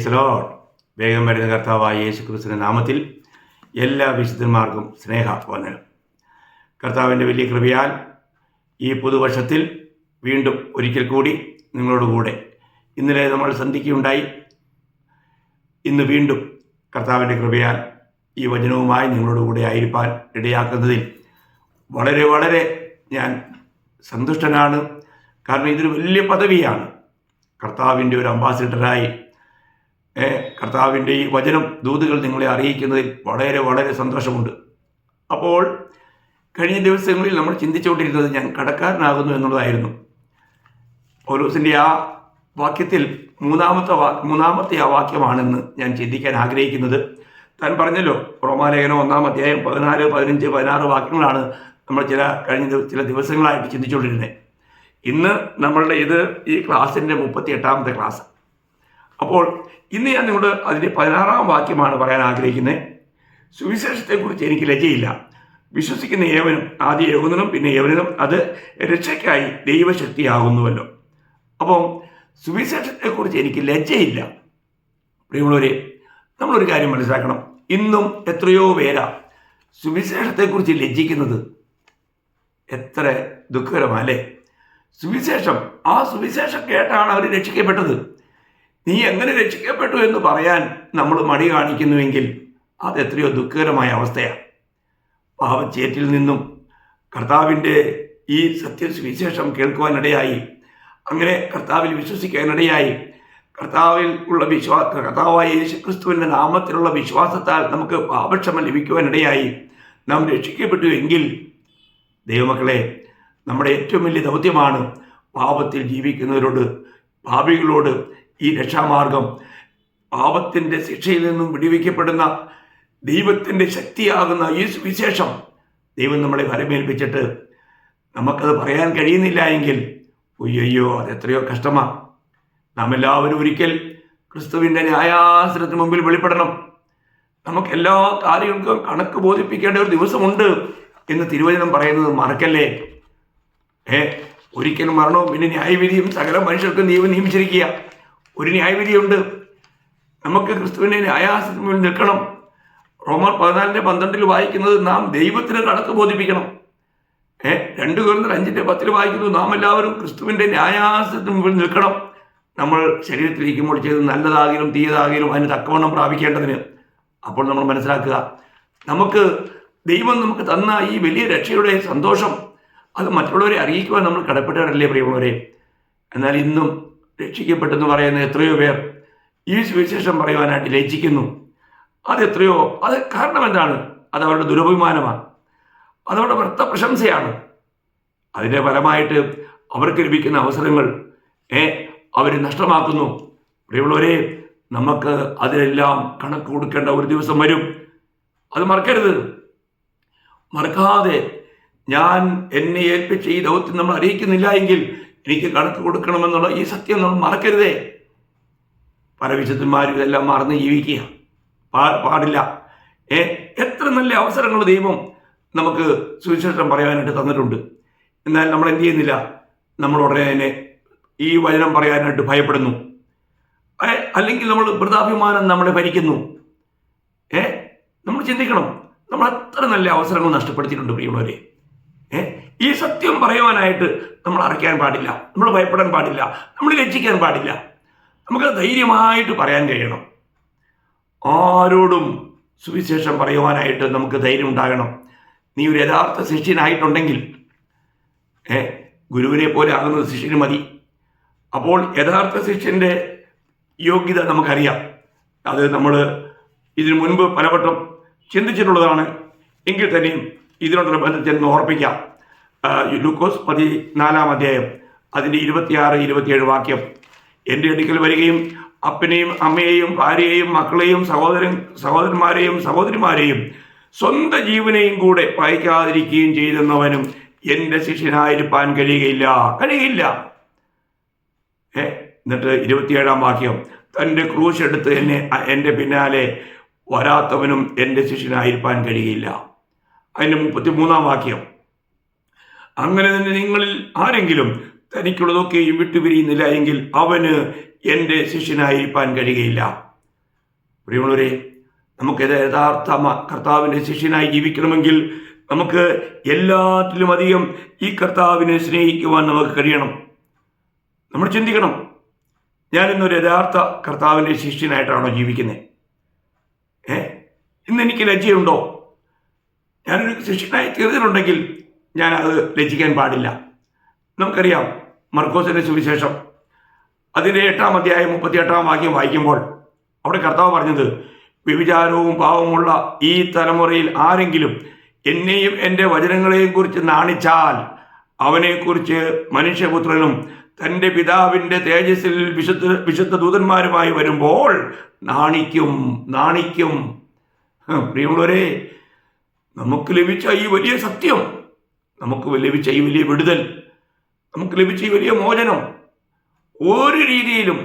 Praise Lord. വേഗം വരുന്ന കർത്താവായ യേശുക്രിസ്തുവിന്റെ നാമത്തിൽ എല്ലാ വിശുദ്ധന്മാർക്കും സ്നേഹവന്ദനം. കർത്താവിൻ്റെ വലിയ കൃപയാൽ ഈ പുതുവർഷത്തിൽ വീണ്ടും ഒരിക്കൽ കൂടി നിങ്ങളോടുകൂടെ ഇന്നലെ നമ്മൾ സന്ധിക്കുകയുണ്ടായി. ഇന്ന് വീണ്ടും കർത്താവിൻ്റെ കൃപയാൽ ഈ വചനവുമായി നിങ്ങളോടുകൂടെ ആയിരിക്കാൻ ഇടയാക്കുന്നതിൽ വളരെ വളരെ ഞാൻ സന്തുഷ്ടനാണ്. കാരണം ഇതൊരു വലിയ പദവിയാണ്. കർത്താവിൻ്റെ ഒരു അംബാസിഡറായി കർത്താവിൻ്റെ ഈ വചനം ദൂതുകൾ നിങ്ങളെ അറിയിക്കുന്നതിൽ വളരെ വളരെ സന്തോഷമുണ്ട്. അപ്പോൾ കഴിഞ്ഞ ദിവസങ്ങളിൽ നമ്മൾ ചിന്തിച്ചുകൊണ്ടിരുന്നത് ഞാൻ കടക്കാരനാകുന്നു എന്നുള്ളതായിരുന്നു. പൗലോസിൻ്റെ ആ വാക്യത്തിൽ മൂന്നാമത്തെ ആ വാക്യമാണെന്ന് ഞാൻ ചിന്തിക്കാൻ ആഗ്രഹിക്കുന്നത്. താൻ പറഞ്ഞല്ലോ, റോമാലേഖനം 1-ാം അധ്യായം 14, 15, 16 വാക്യങ്ങളാണ് നമ്മൾ ചില ദിവസങ്ങളായിട്ട് ചിന്തിച്ചുകൊണ്ടിരുന്നത്. ഇന്ന് നമ്മളുടെ ഈ ക്ലാസ്സിൻ്റെ 38ാമത്തെ ക്ലാസ്. അപ്പോൾ ഇന്ന് ഞാൻ നിങ്ങളോട് അതിൻ്റെ 16-ാം വാക്യമാണ് പറയാൻ ആഗ്രഹിക്കുന്നത്. സുവിശേഷത്തെക്കുറിച്ച് എനിക്ക് ലജ്ജയില്ല. വിശ്വസിക്കുന്ന ഏവനും, ആദ്യ യഹൂദനും പിന്നെ യവനും, അത് രക്ഷയ്ക്കായി ദൈവശക്തിയാകുന്നുവല്ലോ. അപ്പം സുവിശേഷത്തെക്കുറിച്ച് എനിക്ക് ലജ്ജയില്ല. പ്രിയമുള്ളവരെ, നമ്മളൊരു കാര്യം മനസ്സിലാക്കണം. ഇന്നും എത്രയോ പേരാ സുവിശേഷത്തെക്കുറിച്ച് ലജ്ജിക്കുന്നത്. എത്ര ദുഃഖകരമല്ലേ? ആ സുവിശേഷം കേട്ടാണ് അവർ രക്ഷിക്കപ്പെട്ടത്. നീ എങ്ങനെ രക്ഷിക്കപ്പെട്ടു എന്ന് പറയാൻ നമ്മൾ മടി കാണിക്കുന്നുവെങ്കിൽ അത് എത്രയോ ദുഃഖകരമായ അവസ്ഥയാണ്. പാപച്ചേറ്റിൽ നിന്നും കർത്താവിൻ്റെ ഈ സുവിശേഷം കേൾക്കുവാനിടയായി, അങ്ങനെ കർത്താവിൽ വിശ്വസിക്കാനിടയായി, കർത്താവായ യേശുക്രിസ്തുവിൻ്റെ നാമത്തിലുള്ള വിശ്വാസത്താൽ നമുക്ക് പാപക്ഷമ ലഭിക്കുവാനിടയായി നാം രക്ഷിക്കപ്പെട്ടു എങ്കിൽ, ദൈവമക്കളെ, നമ്മുടെ ഏറ്റവും വലിയ ദൗത്യമാണ് പാപത്തിൽ പാപികളോട് ഈ രക്ഷാമാർഗം, പാപത്തിൻ്റെ ശിക്ഷയിൽ നിന്നും വിടുവിക്കപ്പെടുന്ന ദൈവത്തിൻ്റെ ശക്തിയാകുന്ന ഈ സുവിശേഷം ദൈവം നമ്മളെ ഫലമേൽപ്പിച്ചിട്ട് നമുക്കത് പറയാൻ കഴിയുന്നില്ല എങ്കിൽ അയ്യോ, അതെത്രയോ കഷ്ടമാണ്. നാം എല്ലാവരും ഒരിക്കൽ ക്രിസ്തുവിൻ്റെ ന്യായാസനത്തിന് മുമ്പിൽ വെളിപ്പെടണം. നമുക്കെല്ലാ കാര്യങ്ങൾക്കും കണക്ക് ബോധിപ്പിക്കേണ്ട ഒരു ദിവസമുണ്ട് എന്ന് തിരുവചനം പറയുന്നത് മറക്കല്ലേ. ഒരിക്കലും മരണവും പിന്നെ ന്യായവിധിയും സകല മനുഷ്യർക്കും ദൈവം നിയമിച്ചിരിക്കുക. ഒരു ന്യായവിധിയുണ്ട്. നമുക്ക് ക്രിസ്തുവിൻ്റെ ന്യായാസനത്തിന് മുന്നിൽ നിൽക്കണം. റോമർ 14:12 വായിക്കുന്നത് നാം ദൈവത്തിന് കണക്ക് ബോധിപ്പിക്കണം. 2 Corinthians 5:10 വായിക്കുന്നത് നാം എല്ലാവരും ക്രിസ്തുവിൻ്റെ ന്യായാസനത്തിന് മുമ്പിൽ നിൽക്കണം. നമ്മൾ ശരീരത്തിലിരിക്കുമ്പോൾ ചെയ്ത് നല്ലതാകിലും തീയതാകിലും അതിന് തക്കവണ്ണം പ്രാപിക്കേണ്ടതിന്. അപ്പോൾ നമ്മൾ മനസ്സിലാക്കുക, ദൈവം നമുക്ക് തന്ന ഈ വലിയ രക്ഷയുടെ സന്തോഷം അത് മറ്റുള്ളവരെ അറിയിക്കുവാൻ നമ്മൾ കടപ്പെട്ടവരല്ലേ പ്രിയമുള്ളവരെ. എന്നാൽ ഇന്നും രക്ഷിക്കപ്പെട്ടെന്ന് പറയുന്ന എത്രയോ പേർ ഈ സുവിശേഷം പറയുവാനായിട്ട് ലജ്ജിക്കുന്നു. അത് കാരണം എന്താണ്? അത് അവരുടെ ദുരഭിമാനമാണ്, അതവരുടെ വ്യർത്ഥ പ്രശംസയാണ്. അതിൻ്റെ ഫലമായിട്ട് അവർക്ക് ലഭിക്കുന്ന അവസരങ്ങൾ അവർ നഷ്ടമാക്കുന്നു. പ്രിയമുള്ളവരെ, നമുക്ക് അതിനെല്ലാം കണക്ക് കൊടുക്കേണ്ട ഒരു ദിവസം വരും. അത് മറക്കാതെ ഞാൻ എന്നെ ഏൽപ്പിച്ച ഈ ദൗത്യം നമ്മൾ അറിയിക്കുന്നില്ല എങ്കിൽ എനിക്ക് കണക്ക് കൊടുക്കണമെന്നുള്ള ഈ സത്യം നമ്മൾ മറക്കരുതേ. പല വിശുദ്ധന്മാരും ഇതെല്ലാം മറന്ന് ജീവിക്കുക പാടില്ല. എത്ര നല്ല അവസരങ്ങൾ ദൈവം നമുക്ക് സുവിശേഷം പറയാനായിട്ട് തന്നിട്ടുണ്ട്. എന്നാൽ നമ്മൾ എന്ത് ചെയ്യുന്നില്ല? നമ്മൾ ഉടനെ തന്നെ ഈ വചനം പറയാനായിട്ട് ഭയപ്പെടുന്നു. അല്ലെങ്കിൽ നമ്മൾ വൃഥാഭിമാനം നമ്മളെ ഭരിക്കുന്നു. നമ്മൾ ചിന്തിക്കണം, നമ്മൾ അത്ര നല്ല അവസരങ്ങൾ നഷ്ടപ്പെടുത്തിയിട്ടുണ്ട് പ്രിയമുള്ളവരെ. ഈ സത്യം പറയുവാനായിട്ട് നമ്മൾ അറയ്ക്കാൻ പാടില്ല, നമ്മൾ ഭയപ്പെടാൻ പാടില്ല, നമ്മൾ ലജ്ജിക്കാൻ പാടില്ല. നമുക്ക് ധൈര്യമായിട്ട് പറയാൻ കഴിയണം. ആരോടും സുവിശേഷം പറയുവാനായിട്ട് നമുക്ക് ധൈര്യം ഉണ്ടാകണം. നീ ഒരു യഥാർത്ഥ ശിഷ്യനായിട്ടുണ്ടെങ്കിൽ ഗുരുവിനെ പോലെ ആകുന്നത് ശിഷ്യന് മതി. അപ്പോൾ യഥാർത്ഥ ശിഷ്യൻ്റെ യോഗ്യത നമുക്കറിയാം. അത് നമ്മൾ ഇതിനു മുൻപ് പലവട്ടം ചിന്തിച്ചിട്ടുള്ളതാണ്. എങ്കിൽ തന്നെയും ഇതിനോടുള്ള ബന്ധത്തിൽ ഓർപ്പിക്കാം. ലൂക്കോസ് 14-ാം അധ്യായം അതിൻ്റെ 26-27 വാക്യം. എൻ്റെ അടുക്കൽ വരികയും അപ്പനെയും അമ്മയെയും ഭാര്യയെയും മക്കളെയും സഹോദരന്മാരെയും സഹോദരിമാരെയും സ്വന്തം ജീവനെയും കൂടെ പയക്കാതിരിക്കുകയും ചെയ്തെന്നവനും എൻ്റെ ശിഷ്യനായിരിക്കാൻ കഴിയുകയില്ല. എന്നിട്ട് 27-ാം വാക്യം, തൻ്റെ ക്രൂശ് എടുത്ത് എൻ്റെ പിന്നാലെ വരാത്തവനും എൻ്റെ ശിഷ്യനായിരിക്കാൻ കഴിയുകയില്ല. അതിൻ്റെ 33-ാം വാക്യം, അങ്ങനെ തന്നെ നിങ്ങളിൽ ആരെങ്കിലും തനിക്കുള്ളതൊക്കെയും വിട്ടുപിരിയുന്നില്ല എങ്കിൽ അവന് എൻ്റെ ശിഷ്യനായിരിക്കാൻ കഴിയുകയില്ല. പ്രിയമുള്ളവരെ, നമുക്ക് യഥാർത്ഥ കർത്താവിൻ്റെ ശിഷ്യനായി ജീവിക്കണമെങ്കിൽ നമുക്ക് എല്ലാറ്റിലും അധികം ഈ കർത്താവിനെ സ്നേഹിക്കുവാൻ നമുക്ക് കഴിയണം. നമ്മൾ ചിന്തിക്കണം, ഞാൻ ഇന്നൊരു യഥാർത്ഥ കർത്താവിൻ്റെ ശിഷ്യനായിട്ടാണോ ജീവിക്കുന്നത്? ഇന്ന് എനിക്ക് ലജ്ജയുണ്ടോ? ഞാനൊരു ശിഷ്യനായി തീർന്നിട്ടുണ്ടെങ്കിൽ ഞാൻ അത് ലജ്ജിക്കാൻ പാടില്ല. നമുക്കറിയാം, മർക്കോസിന്റെ സുവിശേഷം അതിൻ്റെ 8-ാം അധ്യായം 38-ാം വാക്യം വായിക്കുമ്പോൾ അവിടെ കർത്താവ് പറഞ്ഞത്, വ്യഭിചാരവും പാവമുള്ള ഈ തലമുറയിൽ ആരെങ്കിലും എന്നെയും എൻ്റെ വചനങ്ങളെയും കുറിച്ച് നാണിച്ചാൽ അവനെക്കുറിച്ച് മനുഷ്യപുത്രനും തൻ്റെ പിതാവിൻ്റെ തേജസ്സിൽ വിശുദ്ധ ദൂതന്മാരുമായി വരുമ്പോൾ നാണിക്കും. പ്രിയമുള്ളവരെ, നമുക്ക് ലഭിച്ച ഈ വലിയ സത്യം, നമുക്ക് ലഭിച്ച ഈ വലിയ വിടുതൽ, നമുക്ക് ലഭിച്ച ഈ വലിയ മോചനം ഒരു രീതിയിലും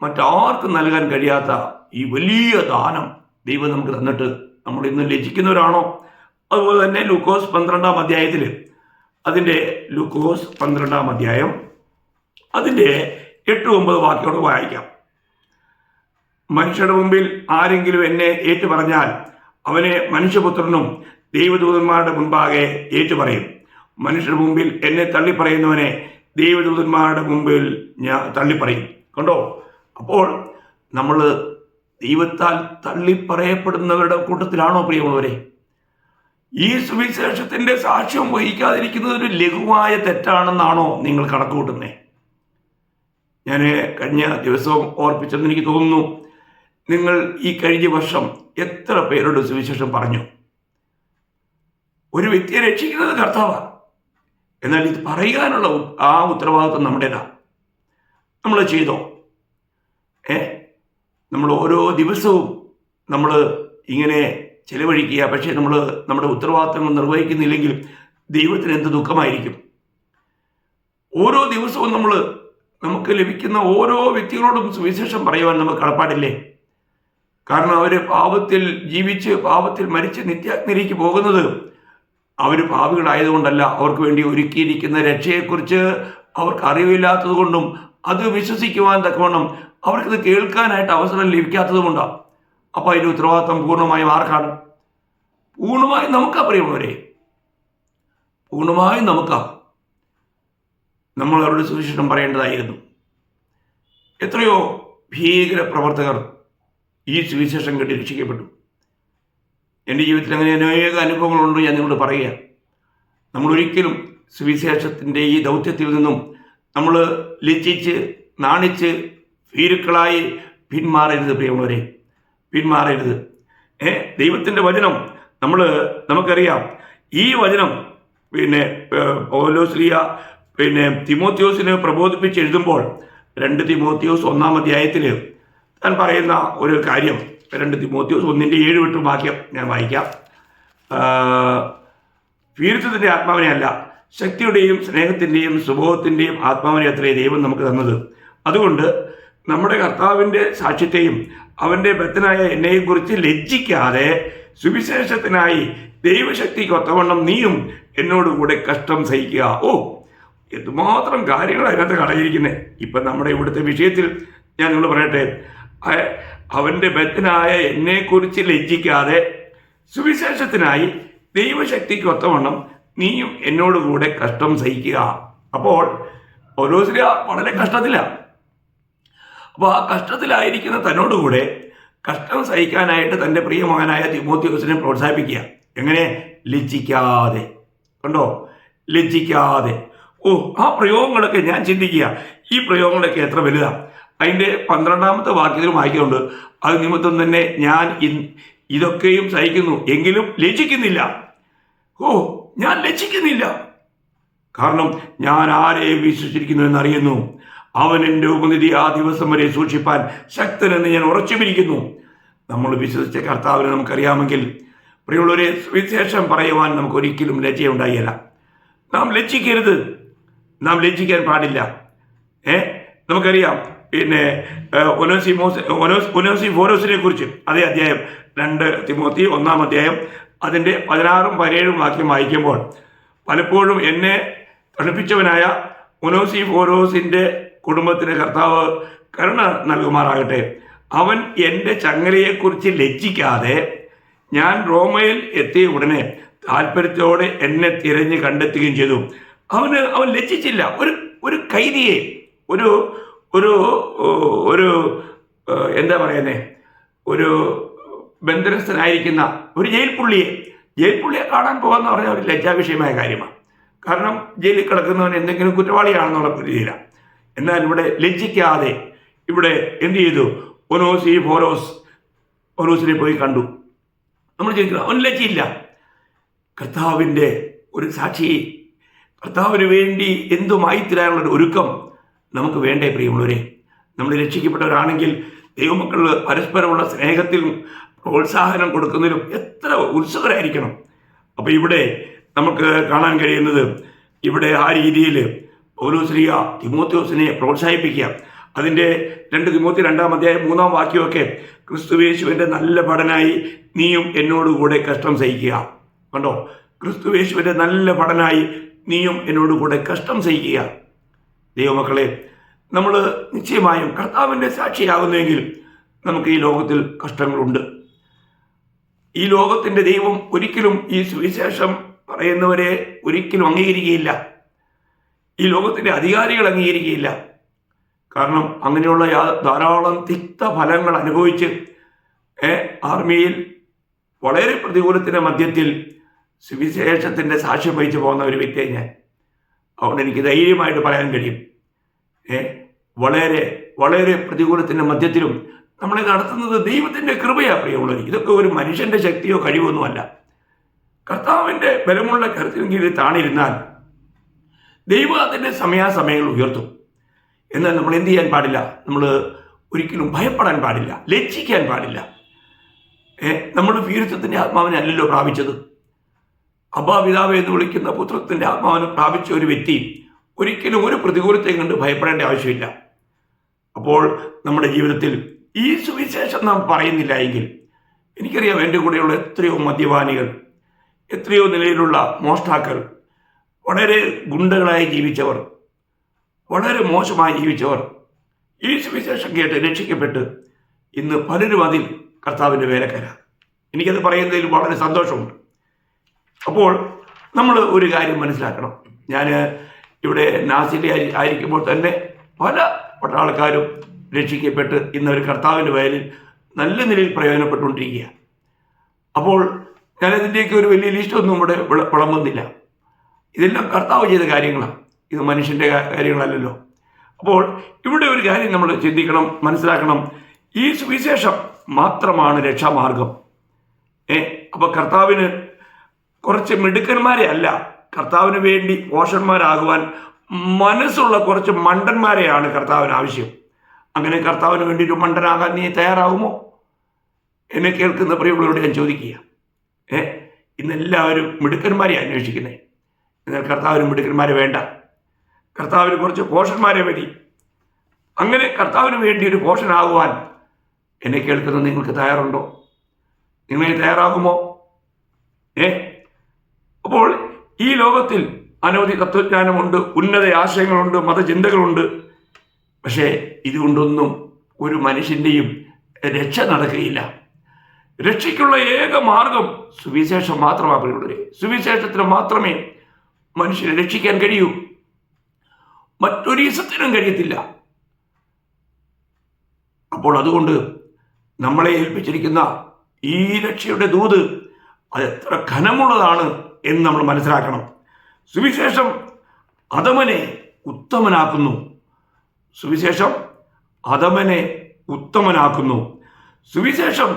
മറ്റാർക്കും നൽകാൻ കഴിയാത്ത ഈ വലിയ ദാനം ദൈവം നമുക്ക് തന്നിട്ട് നമ്മൾ ഇന്ന് ലജ്ജിക്കുന്നവരാണോ? അതുപോലെ തന്നെ ലൂക്കോസ് 12-ാം അധ്യായത്തിൽ ലൂക്കോസ് 12-ാം അധ്യായം അതിൻ്റെ 8-9 വാക്യോട് വായിക്കാം. മനുഷ്യരുടെ മുമ്പിൽ ആരെങ്കിലും എന്നെ ഏറ്റുപറഞ്ഞാൽ അവനെ മനുഷ്യപുത്രനും ദൈവദൂതന്മാരുടെ മുൻപാകെ ഏറ്റുപറയും. മനുഷ്യരുടെ മുമ്പിൽ എന്നെ തള്ളിപ്പറയുന്നവനെ ദൈവദൂതന്മാരുടെ മുമ്പിൽ ഞാൻ തള്ളിപ്പറയും. കണ്ടോ? അപ്പോൾ നമ്മൾ ദൈവത്താൽ തള്ളിപ്പറയപ്പെടുന്നവരുടെ കൂട്ടത്തിലാണോ പ്രിയമുള്ളവരെ? ഈ സുവിശേഷത്തിന്റെ സാക്ഷ്യം വഹിക്കാതിരിക്കുന്നത് ഒരു ലഘുവായ തെറ്റാണെന്നാണോ നിങ്ങൾ കണക്ക് കൂട്ടുന്നത്? ഞാൻ കഴിഞ്ഞ ദിവസവും ഓർപ്പിച്ചെന്ന് എനിക്ക് തോന്നുന്നു, നിങ്ങൾ ഈ കഴിഞ്ഞ വർഷം എത്ര പേരോട് സുവിശേഷം പറഞ്ഞു? ഒരു വ്യക്തിയെ രക്ഷിക്കുന്നത് കർത്താവാണ്. എന്നാൽ ഇത് പറയാനുള്ള ആ ഉത്തരവാദിത്വം നമ്മുടേതാ. നമ്മൾ ചെയ്തോ? നമ്മൾ ഓരോ ദിവസവും നമ്മൾ ഇങ്ങനെ ചെലവഴിക്കുക, പക്ഷേ നമ്മൾ നമ്മുടെ ഉത്തരവാദിത്തങ്ങൾ നിർവഹിക്കുന്നില്ലെങ്കിൽ ദൈവത്തിന് എന്ത് ദുഃഖമായിരിക്കും? ഓരോ ദിവസവും നമുക്ക് ലഭിക്കുന്ന ഓരോ വ്യക്തികളോടും സുവിശേഷം പറയുവാൻ നമുക്ക് കടപ്പാടില്ലേ? കാരണം അവർ പാപത്തിൽ ജീവിച്ച് പാപത്തിൽ മരിച്ച് നിത്യാഗ്നിയിലേക്ക് പോകുന്നത് അവർ പാപികളായതുകൊണ്ടല്ല, അവർക്ക് വേണ്ടി ഒരുക്കിയിരിക്കുന്ന രക്ഷയെക്കുറിച്ച് അവർക്ക് അറിവില്ലാത്തത് കൊണ്ടും അത് വിശ്വസിക്കുവാൻ തക്കവണ്ണം അവർക്കത് കേൾക്കാനായിട്ട് അവസരം ലഭിക്കാത്തത് കൊണ്ടാണ്. അപ്പോൾ അതിൻ്റെ ഉത്തരവാദിത്വം പൂർണ്ണമായും ആർക്കാണ്? പൂർണ്ണമായും നമുക്കാ പ്രിയമുള്ളവരെ, പൂർണ്ണമായും നമുക്കാ. നമ്മൾ അവരുടെ സുവിശേഷം പറയേണ്ടതായിരുന്നു. എത്രയോ ഭീകര പ്രവർത്തകർ ഈ സുവിശേഷം കേട്ട് രക്ഷിക്കപ്പെട്ടു. എൻ്റെ ജീവിതത്തിൽ അങ്ങനെ അനേക അനുഭവങ്ങളുണ്ട്. ഞാൻ നിങ്ങളോട് പറയുക, നമ്മളൊരിക്കലും സുവിശേഷത്തിൻ്റെ ഈ ദൗത്യത്തിൽ നിന്നും നമ്മൾ ലജ്ജിച്ച് നാണിച്ച് ഭീരുക്കളായി പിന്മാറരുത് പ്രിയമുള്ളവരെ, പിന്മാറരുത്. ദൈവത്തിൻ്റെ വചനം നമുക്കറിയാം. ഈ വചനം പൗലോസ്ലീഹ തിമോത്തിയോസിനെ പ്രബോധിപ്പിച്ച് എഴുതുമ്പോൾ 2 തിമോത്തിയോസ് 1-ാം അധ്യായത്തിൽ താൻ പറയുന്ന ഒരു കാര്യം, 2 തിമോത്തിയോസ് 1:7 വാക്യം ഞാൻ വായിക്കാം. ഭീരുത്വത്തിൻ്റെ ആത്മാവിനെ അല്ല, ശക്തിയുടെയും സ്നേഹത്തിൻ്റെയും സുബോധത്തിൻ്റെയും ആത്മാവിനെ അത്രേ ദൈവം നമുക്ക് തന്നത്. അതുകൊണ്ട് നമ്മുടെ കർത്താവിൻ്റെ സാക്ഷ്യത്തെയും അവൻ്റെ ബദ്ധനായ എന്നെയും കുറിച്ച് ലജ്ജിക്കാതെ സുവിശേഷത്തിനായി ദൈവശക്തിക്ക് ഒത്തവണ്ണം നീയും എന്നോടുകൂടെ കഷ്ടം സഹിക്കുക. എന്തുമാത്രം കാര്യങ്ങൾ അതിനകത്ത് കടയിരിക്കുന്നത്. ഇപ്പം നമ്മുടെ ഇവിടുത്തെ വിഷയത്തിൽ ഞാൻ നിങ്ങൾ പറയട്ടെ, അവൻ്റെ ബദ്ധനായ എന്നെക്കുറിച്ച് ലജ്ജിക്കാതെ സുവിശേഷത്തിനായി ദൈവശക്തിക്ക് ഒത്തവണ്ണം നീയും എന്നോടുകൂടെ കഷ്ടം സഹിക്കുക. അപ്പോൾ പൗലോസ്ലീഹ വളരെ കഷ്ടത്തിലാണ്. അപ്പോൾ ആ കഷ്ടത്തിലായിരിക്കുന്ന തന്നോടുകൂടെ കഷ്ടം സഹിക്കാനായിട്ട് തൻ്റെ പ്രിയമകനായ തിമോത്തിയോസിനെ പ്രോത്സാഹിപ്പിക്കുക. എങ്ങനെ? ലജ്ജിക്കാതെ. കണ്ടോ? ലജ്ജിക്കാതെ. ആ പ്രയോഗങ്ങളൊക്കെ ഞാൻ ചിന്തിക്കുക, ഈ പ്രയോഗങ്ങളൊക്കെ എത്ര വലുതാണ്. അതിൻ്റെ 12-ാമത്തെ വാക്യത്തിൽ വായിക്കുന്നുണ്ട്, അത് നിമിത്തം തന്നെ ഞാൻ ഇതൊക്കെയും സഹിക്കുന്നു, എങ്കിലും ലജ്ജിക്കുന്നില്ല. ഞാൻ ലജ്ജിക്കുന്നില്ല, കാരണം ഞാൻ ആരെ വിശ്വസിച്ചിരിക്കുന്നു എന്നറിയുന്നു. അവൻ എൻ്റെ ഉപനിധി ആ ദിവസം വരെ സൂക്ഷിപ്പാൻ ശക്തനെന്ന് ഞാൻ ഉറച്ചുപിരിക്കുന്നു. നമ്മൾ വിശ്വസിച്ച കർത്താവിനെ നമുക്കറിയാമെങ്കിൽ പ്രിയമുള്ളവരെ, സുവിശേഷം പറയുവാൻ നമുക്ക് ഒരിക്കലും ലജ്ജയുണ്ടായില്ല. നാം ലജ്ജിക്കരുത്, നാം ലജ്ജിക്കാൻ പാടില്ല. നമുക്കറിയാം ഒനേസിഫോരോസിനെ കുറിച്ച് അതേ അധ്യായം 2 തിമോത്തി 1-ാം അധ്യായം അതിൻ്റെ 16-ഉം 17-ഉം വാക്യം വായിക്കുമ്പോൾ, പലപ്പോഴും എന്നെ തണുപ്പിച്ചവനായ ഒനേസിഫോരോസിൻ്റെ കുടുംബത്തിന് കർത്താവ് കരുണ നൽകുമാറാകട്ടെ. അവൻ എൻ്റെ ചങ്ങലയെക്കുറിച്ച് ലജ്ജിക്കാതെ ഞാൻ റോമയിൽ എത്തിയ ഉടനെ താല്പര്യത്തോടെ എന്നെ തിരഞ്ഞ് കണ്ടെത്തുകയും ചെയ്തു. അവൻ ലജ്ജിച്ചില്ല. ഒരു കൈദിയെ, ഒരു ഒരു ഒരു എന്താ പറയുന്നേ, ഒരു ബന്ധനസ്ഥനായിരിക്കുന്ന ഒരു ജയിൽ പുള്ളിയെ കാണാൻ പോകാന്ന് പറഞ്ഞാൽ ഒരു ലജ്ജാവിഷയമായ കാര്യമാണ്. കാരണം ജയിലിൽ കിടക്കുന്നവൻ എന്തെങ്കിലും കുറ്റവാളിയാണെന്നുള്ള രീതിയിലാണ്. എന്നാൽ ഇവിടെ ലജ്ജിക്കാതെ ഇവിടെ എന്ത് ചെയ്തു? പൗലോസിനെ പോയി കണ്ടു. നമ്മൾ ചോദിക്കണം, അവൻ ലജ്ജയില്ല. കർത്താവിൻ്റെ ഒരു സാക്ഷി, കർത്താവിന് വേണ്ടി എന്തുമായി തീരാനുള്ളൊരു ഒരുക്കം നമുക്ക് വേണ്ടേ പ്രിയമുള്ളവരെ? നമ്മൾ രക്ഷിക്കപ്പെട്ടവരാണെങ്കിൽ ദൈവമക്കൾ പരസ്പരമുള്ള സ്നേഹത്തിലും പ്രോത്സാഹനം കൊടുക്കുന്നതിലും എത്ര ഉത്സുകരായിരിക്കണം. അപ്പോൾ ഇവിടെ നമുക്ക് കാണാൻ കഴിയുന്നത്, ഇവിടെ ആ രീതിയിൽ പൗലോസ് തിമോത്തിയോസിനെ പ്രോത്സാഹിപ്പിക്കുക. അതിൻ്റെ 2 തിമോത്തി 2:3 ക്രിസ്തുയേശുവിൻ്റെ നല്ല ഭടനായി നീയും എന്നോടുകൂടെ കഷ്ടം സഹിക്കുക. കണ്ടോ, ക്രിസ്തുയേശുവിൻ്റെ നല്ല ഭടനായി നീയും എന്നോടുകൂടെ കഷ്ടം സഹിക്കുക. ദൈവമക്കളെ, നമ്മൾ നിശ്ചയമായും കർത്താവിൻ്റെ സാക്ഷിയാകുന്നെങ്കിൽ നമുക്ക് ഈ ലോകത്തിൽ കഷ്ടങ്ങളുണ്ട്. ഈ ലോകത്തിൻ്റെ ദൈവം ഒരിക്കലും ഈ സുവിശേഷം പറയുന്നവരെ ഒരിക്കലും അംഗീകരിക്കുകയില്ല. ഈ ലോകത്തിൻ്റെ അധികാരികൾ അംഗീകരിക്കുകയില്ല. കാരണം അങ്ങനെയുള്ള ധാരാളം തിക്ത ഫലങ്ങൾ അനുഭവിച്ച് ആർമിയിൽ വളരെ പ്രതികൂലത്തിൻ്റെ മധ്യത്തിൽ സുവിശേഷത്തിൻ്റെ സാക്ഷ്യം വഹിച്ചു പോകുന്ന ഒരു വ്യക്തിയെ ഞാൻ. അതുകൊണ്ട് എനിക്ക് ധൈര്യമായിട്ട് പറയാൻ കഴിയും, വളരെ വളരെ പ്രതികൂലത്തിൻ്റെ മധ്യത്തിലും നമ്മളെ നടത്തുന്നത് ദൈവത്തിൻ്റെ കൃപയാ പ്രിയമുള്ളത്. ഇതൊക്കെ ഒരു മനുഷ്യൻ്റെ ശക്തിയോ കഴിവൊന്നുമല്ല. കർത്താവിൻ്റെ ബലമുള്ള കരുത്തിന് കീഴിൽ താണിരുന്നാൽ ദൈവം അതിൻ്റെ സമയാസമയങ്ങൾ ഉയർത്തും. എന്നാൽ നമ്മൾ എന്ത് ചെയ്യാൻ പാടില്ല? നമ്മൾ ഒരിക്കലും ഭയപ്പെടാൻ പാടില്ല, ലജ്ജിക്കാൻ പാടില്ല. നമ്മൾ ഭീരുത്വത്തിൻ്റെ ആത്മാവിനെ അല്ലല്ലോ പ്രാപിച്ചത്. അബ്ബാ പിതാവേ എന്ന് വിളിക്കുന്ന പുത്രത്തിൻ്റെ ആത്മാവിനെ പ്രാപിച്ച ഒരു വ്യക്തി ഒരിക്കലും ഒരു പ്രതികൂലത്തെയും കണ്ട് ഭയപ്പെടേണ്ട ആവശ്യമില്ല. അപ്പോൾ നമ്മുടെ ജീവിതത്തിൽ ഈ സുവിശേഷം നാം പറയുന്നില്ല എങ്കിൽ, എനിക്കറിയാം എൻ്റെ കൂടെയുള്ള എത്രയോ മദ്യപാനികൾ, എത്രയോ നിലയിലുള്ള മോഷ്ടാക്കൾ, വളരെ ഗുണ്ടകളായി ജീവിച്ചവർ, വളരെ മോശമായി ജീവിച്ചവർ ഈ സുവിശേഷം കേട്ട് രക്ഷിക്കപ്പെട്ട് ഇന്ന് പലരും അതിൽ കർത്താവിൻ്റെ വേലക്കാരാണ്. എനിക്കത് പറയുന്നതിൽ വളരെ സന്തോഷമുണ്ട്. അപ്പോൾ നമ്മൾ ഒരു കാര്യം മനസ്സിലാക്കണം. ഞാൻ ഇവിടെ നാസിലെ ആയിരിക്കുമ്പോൾ തന്നെ പല പട്ടാളക്കാരും രക്ഷിക്കപ്പെട്ട് ഇന്ന് ഒരു കർത്താവിൻ്റെ വയലിൽ നല്ല നിലയിൽ പ്രയോജനപ്പെട്ടുകൊണ്ടിരിക്കുക. അപ്പോൾ ഞാനതിൻ്റെയൊക്കെ ഒരു വലിയ ലിസ്റ്റൊന്നും ഇവിടെ വിളമ്പുന്നില്ല. ഇതെല്ലാം കർത്താവ് ചെയ്ത കാര്യങ്ങളാണ്, ഇത് മനുഷ്യൻ്റെ കാര്യങ്ങളല്ലല്ലോ. അപ്പോൾ ഇവിടെ ഒരു കാര്യം നമ്മൾ ചിന്തിക്കണം, മനസ്സിലാക്കണം. ഈ സുവിശേഷം മാത്രമാണ് രക്ഷാമാർഗം. അപ്പോൾ കർത്താവിന് കുറച്ച് മിടുക്കന്മാരെ അല്ല, കർത്താവിന് വേണ്ടി പോഷന്മാരാകുവാൻ മനസ്സുള്ള കുറച്ച് മണ്ടന്മാരെയാണ് കർത്താവിന് ആവശ്യം. അങ്ങനെ കർത്താവിന് വേണ്ടി ഒരു മണ്ടനാകാൻ നീ തയ്യാറാകുമോ? എന്നെ കേൾക്കുന്ന പ്രിയമുള്ളവരോട് ഞാൻ ചോദിക്കുക. ഇന്നെല്ലാവരും മിടുക്കന്മാരെ അന്വേഷിക്കുന്നത്. എന്നാൽ കർത്താവിന് മിടുക്കന്മാരെ വേണ്ട, കർത്താവിന് കുറച്ച് പോഷന്മാരെ മതി. അങ്ങനെ കർത്താവിന് വേണ്ടി ഒരു പോഷനാകുവാൻ എന്നെ കേൾക്കുന്ന നിങ്ങൾക്ക് തയ്യാറുണ്ടോ? നിങ്ങൾ തയ്യാറാകുമോ? അപ്പോൾ ഈ ലോകത്തിൽ അനവധി തത്വജ്ഞാനമുണ്ട്, ഉന്നത ആശയങ്ങളുണ്ട്, മതചിന്തകളുണ്ട്. പക്ഷേ ഇതുകൊണ്ടൊന്നും ഒരു മനുഷ്യൻ്റെയും രക്ഷ നടക്കുകയില്ല. രക്ഷയ്ക്കുള്ള ഏക മാർഗം സുവിശേഷം മാത്രമാണ് പ്രിയമുള്ളവരെ. സുവിശേഷത്തിന് മാത്രമേ മനുഷ്യനെ രക്ഷിക്കാൻ കഴിയൂ, മറ്റൊരീസത്തിനും കഴിയത്തില്ല. അപ്പോൾ അതുകൊണ്ട് നമ്മളെ ഏൽപ്പിച്ചിരിക്കുന്ന ഈ രക്ഷയുടെ ദൂത് അത് എത്ര ഘനമുള്ളതാണ് എന്ന് നമ്മൾ മനസ്സിലാക്കണം. സുവിശേഷം അധമനെ ഉത്തമനാക്കുന്നു. സുവിശേഷം അധമനെ ഉത്തമനാക്കുന്നു. സുവിശേഷം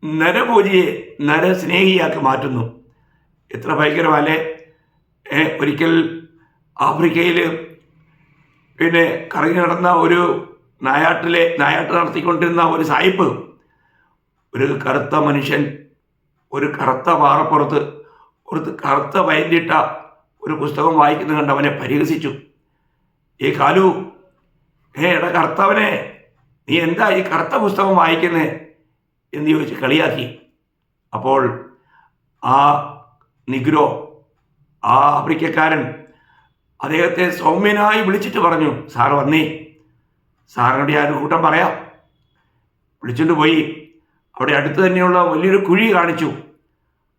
നരഭോജിയെ നരസ്നേഹിയാക്കി മാറ്റുന്നു. എത്ര ഭയങ്കരമല്ലേ! ഒരിക്കൽ ആഫ്രിക്കയിൽ കറങ്ങി നടന്ന ഒരു നായാട്ട് നടത്തിക്കൊണ്ടിരുന്ന ഒരു സായിപ്പ്, ഒരു കറുത്ത മനുഷ്യൻ ഒരു കറുത്ത പാറപ്പുറത്ത് ഒരു കറുത്ത വയലിട്ട ഒരു പുസ്തകം വായിക്കുന്നത് കണ്ട് അവനെ പരിഹസിച്ചു. കാലു, എടാ കറുത്തവനെ, നീ എന്താ ഈ കറുത്ത പുസ്തകം വായിക്കുന്നേ എന്ന് ചോദിച്ച് കളിയാക്കി. അപ്പോൾ ആ നിഗ്രോ, ആ ആഫ്രിക്കക്കാരൻ അദ്ദേഹത്തെ സൗമ്യനായി വിളിച്ചിട്ട് പറഞ്ഞു, സാർ വന്നേ, സാറിനോട് ഞാൻ കൂട്ടം പറയാം. വിളിച്ചുകൊണ്ട് പോയി അവിടെ അടുത്ത് തന്നെയുള്ള വലിയൊരു കുഴി കാണിച്ചു.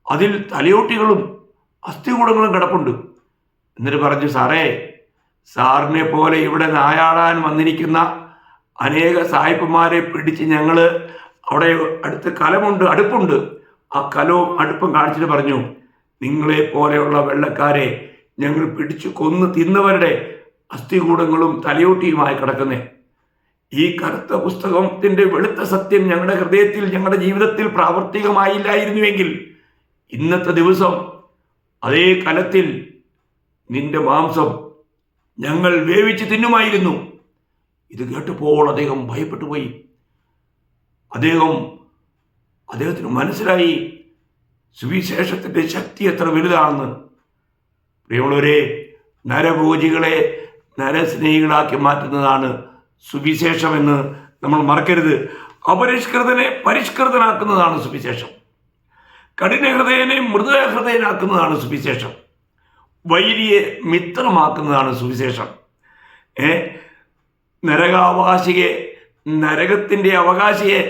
അതിൽ തലയോട്ടികളും അസ്ഥികൂടങ്ങളും കിടപ്പുണ്ട്. എന്നിട്ട് പറഞ്ഞു, സാറേ, സാറിനെ പോലെ ഇവിടെ നായാടാൻ വന്നിരിക്കുന്ന അനേക സായിപ്പന്മാരെ പിടിച്ച് ഞങ്ങൾ അവിടെ അടുത്ത് അടുപ്പുണ്ട്. ആ കലവും അടുപ്പും കാണിച്ചിട്ട് പറഞ്ഞു, നിങ്ങളെ പോലെയുള്ള വെള്ളക്കാരെ ഞങ്ങൾ പിടിച്ചു കൊന്ന് തിന്നവരുടെ അസ്ഥികൂടങ്ങളും തലയോട്ടിയുമായി കിടക്കുന്നേ. ഈ കറുത്ത പുസ്തകത്തിൻ്റെ വെളുത്ത സത്യം ഞങ്ങളുടെ ഹൃദയത്തിൽ, ഞങ്ങളുടെ ജീവിതത്തിൽ പ്രാവർത്തികമായില്ലായിരുന്നുവെങ്കിൽ ഇന്നത്തെ ദിവസം അതേ കലത്തിൽ നിന്റെ മാംസം ഞങ്ങൾ വേവിച്ച് തിന്നുമായിരുന്നു. ഇത് കേട്ടപ്പോൾ അദ്ദേഹം ഭയപ്പെട്ടു പോയി. അദ്ദേഹത്തിന് മനസ്സിലായി സുവിശേഷത്തിൻ്റെ ശക്തി എത്ര വലുതാണെന്ന്. പ്രിയമുള്ളവരെ, നരഭോജികളെ നരസ്നേഹികളാക്കി മാറ്റുന്നതാണ് സുവിശേഷമെന്ന് നമ്മൾ മറക്കരുത്. അപരിഷ്കൃതനെ പരിഷ്കൃതനാക്കുന്നതാണ് സുവിശേഷം. കഠിനഹൃദയനെ മൃദുഹൃദയനാക്കുന്നതാണ് സുവിശേഷം. വൈരിയെ മിത്രമാക്കുന്നതാണ് സുവിശേഷം. നരകാവകാശിയെ, നരകത്തിൻ്റെ അവകാശിയെ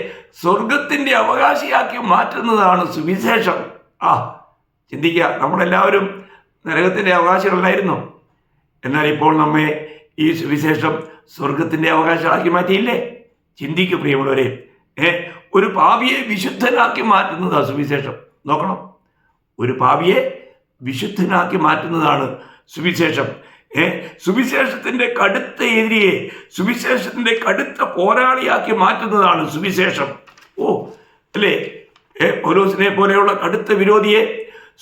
സ്വർഗത്തിൻ്റെ അവകാശിയാക്കി മാറ്റുന്നതാണ് സുവിശേഷം. ചിന്തിക്കുക, നമ്മളെല്ലാവരും നരകത്തിൻ്റെ അവകാശികളല്ലായിരുന്നോ? എന്നാൽ ഇപ്പോൾ നമ്മെ ഈ സുവിശേഷം സ്വർഗത്തിൻ്റെ അവകാശമാക്കി മാറ്റിയില്ലേ? ചിന്തിക്കൂ പ്രിയമുള്ളവരെ. ഒരു പാപിയെ വിശുദ്ധനാക്കി മാറ്റുന്നതാണ് സുവിശേഷം. നോക്കണം, ഒരു പാപിയെ വിശുദ്ധനാക്കി മാറ്റുന്നതാണ് സുവിശേഷം. സുവിശേഷത്തിൻ്റെ കടുത്ത എതിരിയെ സുവിശേഷത്തിൻ്റെ കടുത്ത പോരാളിയാക്കി മാറ്റുന്നതാണ് സുവിശേഷം. അല്ലേ? പൗലോസിനെ പോലെയുള്ള കടുത്ത വിരോധിയെ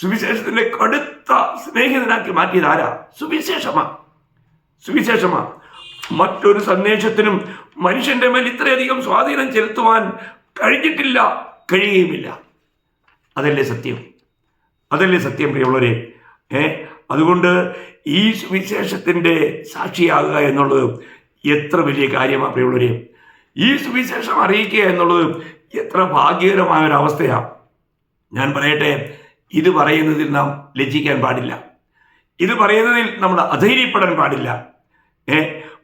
സുവിശേഷത്തിൻ്റെ കടുത്ത സ്നേഹിതനാക്കി മാറ്റിയത് ആരാ? സുവിശേഷമാ. മറ്റൊരു സന്ദേശത്തിനും മനുഷ്യന്റെ മേൽ ഇത്രയധികം സ്വാധീനം ചെലുത്തുവാൻ കഴിഞ്ഞിട്ടില്ല, കഴിയുകയുമില്ല. അതല്ലേ സത്യം പ്രിയമുള്ളവരെ. അതുകൊണ്ട് ഈ സുവിശേഷത്തിൻ്റെ സാക്ഷിയാകുക എന്നുള്ളത് എത്ര വലിയ കാര്യമാണ് പ്രിയമുള്ളവരെ. ഈ സുവിശേഷം അറിയിക്കുക എന്നുള്ളത് എത്ര ഭാഗ്യകരമായ ഒരവസ്ഥയാണ്. ഞാൻ പറയട്ടെ, ഇത് പറയുന്നതിൽ നാം ലജ്ജിക്കാൻ പാടില്ല. ഇത് പറയുന്നതിൽ നമ്മൾ അധൈര്യപ്പെടാൻ പാടില്ല.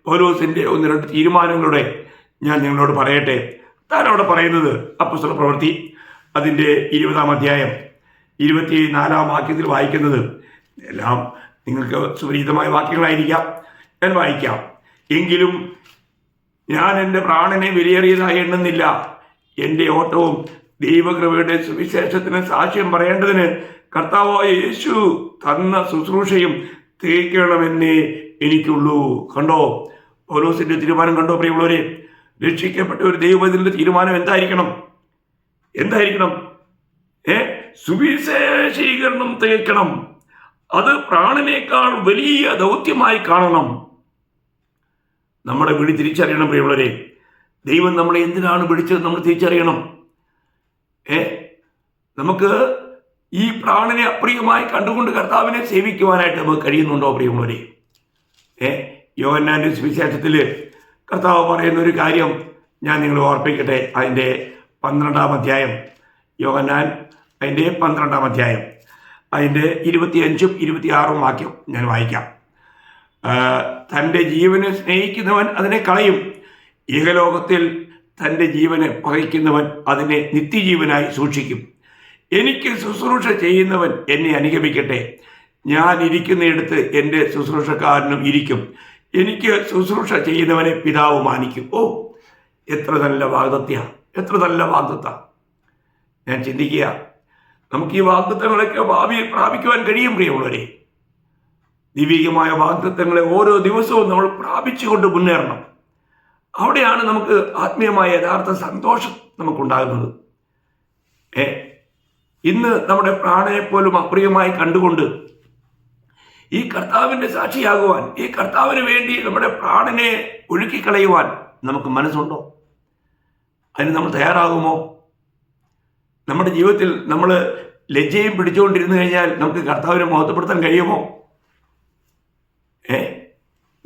പൗലോസിൻ്റെ 1-2 തീരുമാനങ്ങളുടെ ഞാൻ നിങ്ങളോട് പറയട്ടെ. താൻ അവിടെ പറയുന്നത് അപ്പോസ്തല പ്രവൃത്തി അതിൻ്റെ 20-ാം അധ്യായം 24-ാം വാക്യത്തിൽ വായിക്കുന്നത് എല്ലാം നിങ്ങൾക്ക് സുപരിചിതമായ വാക്യങ്ങളായിരിക്കാം. ഞാൻ വായിക്കാം. എങ്കിലും ഞാൻ എൻ്റെ പ്രാണനെ വിലയേറിയതായി എണ്ണുന്നില്ല. എൻ്റെ ഓട്ടവും ദൈവകൃപയുടെ സുവിശേഷത്തിന് സാക്ഷ്യം പറയേണ്ടതിന് കർത്താവായ യേശു തന്ന ശുശ്രൂഷയും തികയ്ക്കണമെന്നേ എനിക്കുള്ളൂ. കണ്ടോ പൗലോസിന്റെ തീരുമാനം? കണ്ടോ പ്രിയമുള്ളവരെ? രക്ഷിക്കപ്പെട്ട ഒരു ദൈവത്തിന്റെ തീരുമാനം എന്തായിരിക്കണം? സുവിശേഷീകരണം തികയ്ക്കണം. അത് പ്രാണനേക്കാൾ വലിയ ദൗത്യമായി കാണണം. നമ്മുടെ വിളി തിരിച്ചറിയണം പ്രിയമുള്ളവരെ. ദൈവം നമ്മളെ എന്തിനാണ് വിളിച്ചത് നമ്മൾ തിരിച്ചറിയണം. നമുക്ക് ഈ പ്രാണനെ അപ്രിയമായി കണ്ടുകൊണ്ട് കർത്താവിനെ സേവിക്കുവാനായിട്ട് നമുക്ക് കഴിയുന്നുണ്ടോ പ്രിയമുള്ളവരെ? യോഹന്നാന്റെ സുവിശേഷത്തിൽ കർത്താവ് പറയുന്ന ഒരു കാര്യം ഞാൻ നിങ്ങളെ ഓർപ്പിക്കട്ടെ. അതിൻ്റെ 12-ാം അധ്യായം, യോഹന്നാൻ അതിൻ്റെ 12-ാം അധ്യായം അതിൻ്റെ 25-ഉം 26-ഉം വാക്യം ഞാൻ വായിക്കാം. തൻ്റെ ജീവനെ സ്നേഹിക്കുന്നവൻ അതിനെ കളയും. ഇഹലോകത്തിൽ തൻ്റെ ജീവനെ പകയ്ക്കുന്നവൻ അതിനെ നിത്യജീവനായി സൂക്ഷിക്കും. എനിക്ക് ശുശ്രൂഷ ചെയ്യുന്നവൻ എന്നെ അനുഗമിക്കട്ടെ. ഞാൻ ഇരിക്കുന്നിടത്ത് എൻ്റെ ശുശ്രൂഷക്കാരനും ഇരിക്കും. എനിക്ക് ശുശ്രൂഷ ചെയ്യുന്നവനെ പിതാവ് മാനിക്കും. എത്ര നല്ല വാഗ്ദത്ത. ഞാൻ ചിന്തിക്കുക, നമുക്ക് ഈ വാഗ്ദത്തങ്ങളൊക്കെ ഭാവിയിൽ പ്രാപിക്കുവാൻ കഴിയും പ്രിയമുള്ളവരെ. ദൈവികമായ വാഗ്ദത്തങ്ങളെ ഓരോ ദിവസവും നമ്മൾ പ്രാപിച്ചുകൊണ്ട് മുന്നേറണം. അവിടെയാണ് നമുക്ക് ആത്മീയമായ യഥാർത്ഥ സന്തോഷം നമുക്കുണ്ടാകുന്നത്. ഇന്ന് നമ്മുടെ പ്രാണനെ പോലും അപ്രിയമായി കണ്ടുകൊണ്ട് ഈ കർത്താവിൻ്റെ സാക്ഷിയാകുവാൻ, ഈ കർത്താവിന് വേണ്ടി നമ്മുടെ പ്രാണനെ ഒഴുക്കിക്കളയുവാൻ നമുക്ക് മനസ്സുണ്ടോ? അതിന് നമ്മൾ തയ്യാറാകുമോ? നമ്മുടെ ജീവിതത്തിൽ നമ്മൾ ലജ്ജയും പിടിച്ചുകൊണ്ടിരുന്നു കഴിഞ്ഞാൽ നമുക്ക് കർത്താവിനെ മഹത്വപ്പെടുത്താൻ കഴിയുമോ?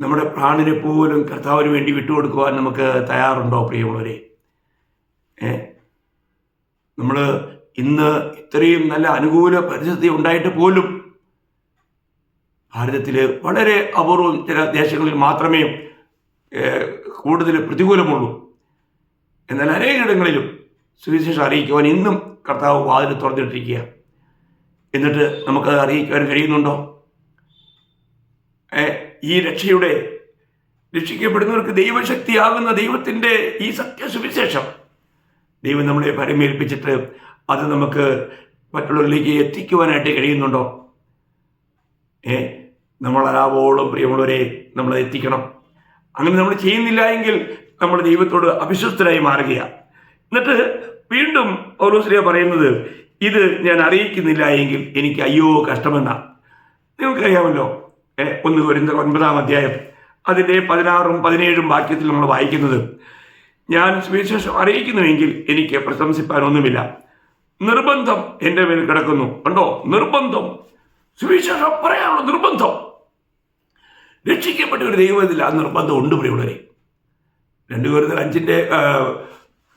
നമ്മുടെ പ്രാണനെ പോലും കർത്താവിന് വേണ്ടി വിട്ടുകൊടുക്കുവാൻ നമുക്ക് തയ്യാറുണ്ടോ പ്രിയമുള്ളവരെ? നമ്മൾ ഇന്ന് ഇത്രയും നല്ല അനുകൂല പരിസ്ഥിതി ഉണ്ടായിട്ട് പോലും ഭാരതത്തിൽ വളരെ അപൂർവം ചില ദേശങ്ങളിൽ മാത്രമേ കൂടുതൽ പ്രതികൂലമുള്ളൂ. എന്നാൽ അനേകയിടങ്ങളിലും സുവിശേഷം അറിയിക്കുവാൻ ഇന്നും കർത്താവ് വാതിൽ തുറന്നിട്ടിരിക്കുക. എന്നിട്ട് നമുക്കത് അറിയിക്കുവാൻ കഴിയുന്നുണ്ടോ? ഈ രക്ഷിക്കപ്പെടുന്നവർക്ക് ദൈവശക്തിയാകുന്ന ദൈവത്തിൻ്റെ ഈ സത്യസുവിശേഷം ദൈവം നമ്മളെ പരമേൽപ്പിച്ചിട്ട് അത് നമുക്ക് മറ്റുള്ളവരിലേക്ക് എത്തിക്കുവാനായിട്ട് കഴിയുന്നുണ്ടോ? നമ്മളാവോളം പ്രിയമുള്ളവരെ നമ്മളത് എത്തിക്കണം. അങ്ങനെ നമ്മൾ ചെയ്യുന്നില്ല എങ്കിൽ നമ്മൾ ദൈവത്തോട് അവിശ്വസ്തരായി മാറുകയാണ്. എന്നിട്ട് വീണ്ടും പൗലോസ്ലീഹ പറയുന്നത്, ഇത് ഞാൻ അറിയിക്കുന്നില്ല എങ്കിൽ എനിക്ക് അയ്യോ കഷ്ടമെന്നാണ്. നിങ്ങൾക്കറിയാമല്ലോ, 1 കൊരിന്ത്യർ 9-ാം അധ്യായം അതിൻ്റെ 16-ഉം 17-ഉം വാക്യത്തിൽ നമ്മൾ വായിക്കുന്നത്, ഞാൻ സുവിശേഷം അറിയിക്കുന്നുവെങ്കിൽ എനിക്ക് പ്രശംസിപ്പാനൊന്നുമില്ല, നിർബന്ധം എൻ്റെ മേൽ കിടക്കുന്നു. കണ്ടോ, നിർബന്ധം, സുവിശേഷം പറയാനുള്ള നിർബന്ധം. രക്ഷിക്കപ്പെട്ട ഒരു ദൈവത്തിൽ ആ നിർബന്ധം ഉണ്ട് പ്രിയമുള്ളവരെ. 2 കൊരിന്ത്യർ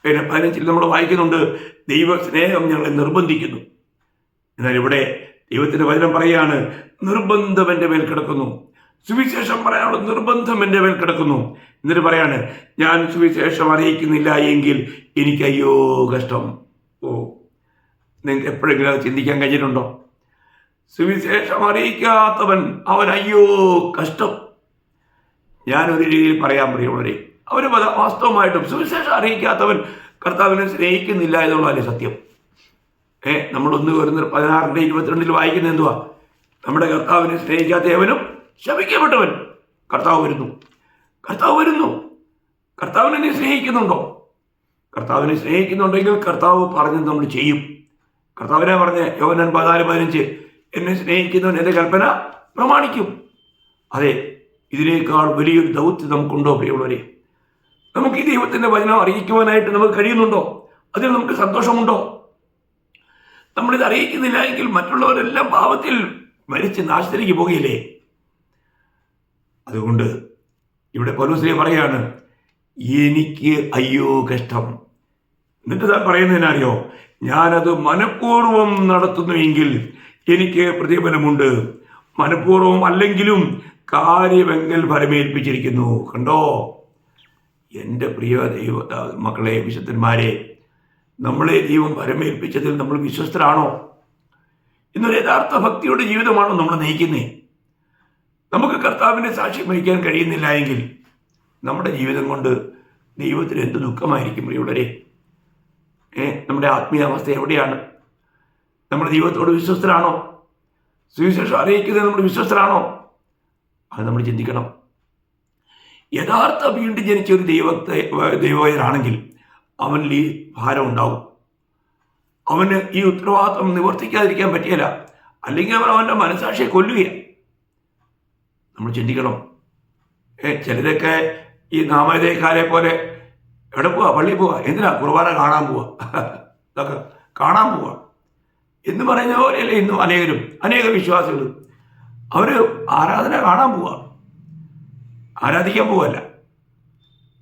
5-15 നമ്മൾ വായിക്കുന്നുണ്ട്, ദൈവസ്നേഹം ഞങ്ങളെ നിർബന്ധിക്കുന്നു. എന്നാൽ ഇവിടെ ദൈവത്തിൻ്റെ വചനം പറയുകയാണ്, നിർബന്ധം എൻ്റെ മേൽ കിടക്കുന്നു, സുവിശേഷം പറയാനുള്ള നിർബന്ധം എൻ്റെ മേൽ കിടക്കുന്നു. എന്നിട്ട് പറയാണ്, ഞാൻ സുവിശേഷം അറിയിക്കുന്നില്ല എങ്കിൽ എനിക്ക് അയ്യോ കഷ്ടം. നിങ്ങൾക്ക് എപ്പോഴെങ്കിലും അത് ചിന്തിക്കാൻ കഴിഞ്ഞിട്ടുണ്ടോ? സുവിശേഷം അറിയിക്കാത്തവൻ അവൻ അയ്യോ കഷ്ടം. ഞാനൊരു രീതിയിൽ പറയാൻ പ്രിയമുള്ളവരെ, അവർ വാസ്തവമായിട്ടും സുവിശേഷം അറിയിക്കാത്തവൻ കർത്താവിനെ സ്നേഹിക്കുന്നില്ല എന്നുള്ളതല്ലേ സത്യം. നമ്മൾ 1 കൊരിന്ത്യർ 16-22 വായിക്കുന്നത് എന്തുവാ? നമ്മുടെ കർത്താവിനെ സ്നേഹിക്കാത്ത ഏവനും ശപിക്കപ്പെട്ടവൻ. കർത്താവ് വരുന്നു. കർത്താവിനെ നീ സ്നേഹിക്കുന്നുണ്ടോ? കർത്താവിനെ സ്നേഹിക്കുന്നുണ്ടെങ്കിൽ കർത്താവ് പറഞ്ഞത് നമ്മൾ ചെയ്യും. കർത്താവിനെ പറഞ്ഞ് യോഹന്നാൻ 14-15, എന്നെ സ്നേഹിക്കുന്നവൻ എൻ്റെ കൽപ്പന പ്രമാണിക്കും. അതെ, ഇതിനേക്കാൾ വലിയൊരു ദൗത്യം നമുക്കുണ്ടോ പ്രിയമുള്ളവരെ? നമുക്ക് ഈ ദൈവത്തിൻ്റെ വചനം അറിയിക്കുവാനായിട്ട് നമുക്ക് കഴിയുന്നുണ്ടോ? അതിൽ നമുക്ക് സന്തോഷമുണ്ടോ? നമ്മളിത് അറിയിക്കുന്നില്ല എങ്കിൽ മറ്റുള്ളവരെല്ലാം പാപത്തിൽ മരിച്ച് നാശത്തിലേക്ക് പോകുകയില്ലേ? അതുകൊണ്ട് ഇവിടെ പൗലോസ്ലീഹ പറയാണ്, എനിക്ക് അയ്യോ കഷ്ടം. എന്നിട്ട് താൻ പറയുന്നതിനറിയോ, ഞാനത് മനഃപൂർവ്വം നടത്തുന്നുവെങ്കിൽ എനിക്ക് പ്രതിഫലമുണ്ട്, മനഃപൂർവ്വം അല്ലെങ്കിലും കാര്യമെങ്കിൽ ഫലമേൽപ്പിച്ചിരിക്കുന്നു. കണ്ടോ എൻ്റെ പ്രിയ ദൈവ മക്കളെ, വിശുദ്ധന്മാരെ, നമ്മളെ ദൈവം ഫലമേൽപ്പിച്ചതിൽ നമ്മൾ വിശ്വസ്തരാണോ? ഇന്നൊരു യഥാർത്ഥ ഭക്തിയുടെ ജീവിതമാണോ നമ്മൾ നയിക്കുന്നത്? നമുക്ക് കർത്താവിൻ്റെ സാക്ഷ്യം വഹിക്കാൻ കഴിയുന്നില്ല എങ്കിൽ നമ്മുടെ ജീവിതം കൊണ്ട് ദൈവത്തിന് എന്ത് ദുഃഖമായിരിക്കും പ്രിയമുള്ളവരെ? നമ്മുടെ ആത്മീയാവസ്ഥ എവിടെയാണ്? നമ്മൾ ദൈവത്തോട് വിശ്വസ്തരാണോ? സുവിശേഷം അറിയിക്കുന്നത് നമ്മൾ വിശ്വസ്തരാണോ? അത് നമ്മൾ ചിന്തിക്കണം. യഥാർത്ഥ വീണ്ടും ജനിച്ച ഒരു ദൈവവൈദ്യനാണെങ്കിൽ അവനിൽ ഈ ഭാരം ഉണ്ടാവും. അവന് ഈ ഉത്തരവാദിത്വം നിവർത്തിക്കാതിരിക്കാൻ പറ്റിയല്ല, അല്ലെങ്കിൽ അവൻ്റെ മനസാക്ഷിയെ കൊല്ലുകയാണ്. നമ്മൾ ചിന്തിക്കണം. ചിലരൊക്കെ ഈ നാമധേയക്കാരെ പോലെ എവിടെ പോവാ? പള്ളിയിൽ പോവാ. എന്തിനാ? കുർബാന കാണാൻ പോവാ, ഇതൊക്കെ കാണാൻ പോവാ എന്ന് പറയുന്ന പോലെയല്ലേ ഇന്നും അനേക വിശ്വാസികൾ. അവർ ആരാധന കാണാൻ പോവാ, ആരാധിക്കാൻ പോവല്ല.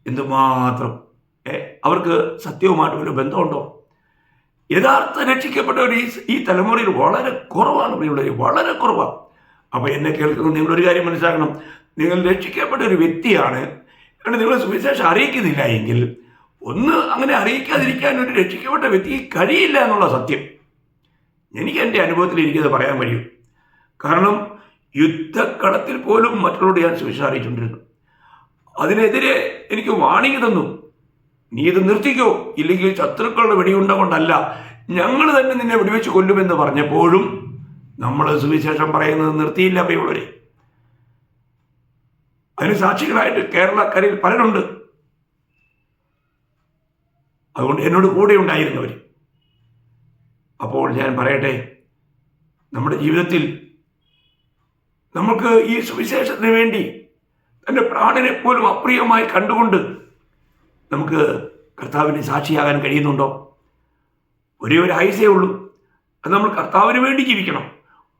എന്തുമാത്രം അവർക്ക് സത്യവുമായിട്ട് ഒരു ബന്ധമുണ്ടോ? യഥാർത്ഥ രക്ഷിക്കപ്പെട്ടവർ ഈ തലമുറയിൽ വളരെ കുറവാണ് പ്രിയമുള്ളവർ, വളരെ കുറവാണ്. അപ്പോൾ എന്നെ കേൾക്കുന്നത് നിങ്ങളൊരു കാര്യം മനസ്സിലാക്കണം, നിങ്ങൾ രക്ഷിക്കപ്പെട്ട ഒരു വ്യക്തിയാണ്. കാരണം നിങ്ങൾ സുവിശേഷം അറിയിക്കുന്നില്ല എങ്കിൽ അങ്ങനെ അറിയിക്കാതിരിക്കാൻ ഒരു രക്ഷിക്കപ്പെട്ട വ്യക്തിക്ക് കഴിയില്ല എന്നുള്ള സത്യം എനിക്ക് എൻ്റെ അനുഭവത്തിൽ എനിക്കത് പറയാൻ കഴിയും. കാരണം യുദ്ധക്കളത്തിൽ പോലും മറ്റുള്ളവരോട് ഞാൻ സുവിശേഷം അറിയിച്ചുകൊണ്ടിരുന്നു. അതിനെതിരെ എനിക്ക് വാണിംഗ് തന്നു, നീ ഇത് നിർത്തിക്കോ, ഇല്ലെങ്കിൽ ശത്രുക്കളുടെ വെടിയുണ്ട കൊണ്ടല്ല, ഞങ്ങൾ തന്നെ നിന്നെ വെടിവെച്ച് കൊല്ലുമെന്ന് പറഞ്ഞപ്പോഴും നമ്മൾ സുവിശേഷം പറയുന്നത് നിർത്തിയില്ല പ്രിയമുള്ളവരെ. അതിന് സാക്ഷികളായിട്ട് കേരളക്കരയിൽ പലരുണ്ട്. അതുകൊണ്ട് എന്നോട് കൂടെ ഉണ്ടായിരുന്നവർ. അപ്പോൾ ഞാൻ പറയട്ടെ, നമ്മുടെ ജീവിതത്തിൽ നമുക്ക് ഈ സുവിശേഷത്തിന് വേണ്ടി തൻ്റെ പ്രാണനെ പോലും അപ്രിയമായി കണ്ടുകൊണ്ട് നമുക്ക് കർത്താവിന് സാക്ഷിയാകാൻ കഴിയുന്നുണ്ടോ? ഒരേ ഒരു ആയുസേ ഉള്ളൂ. അത് നമ്മൾ കർത്താവിന് വേണ്ടി ജീവിക്കണം.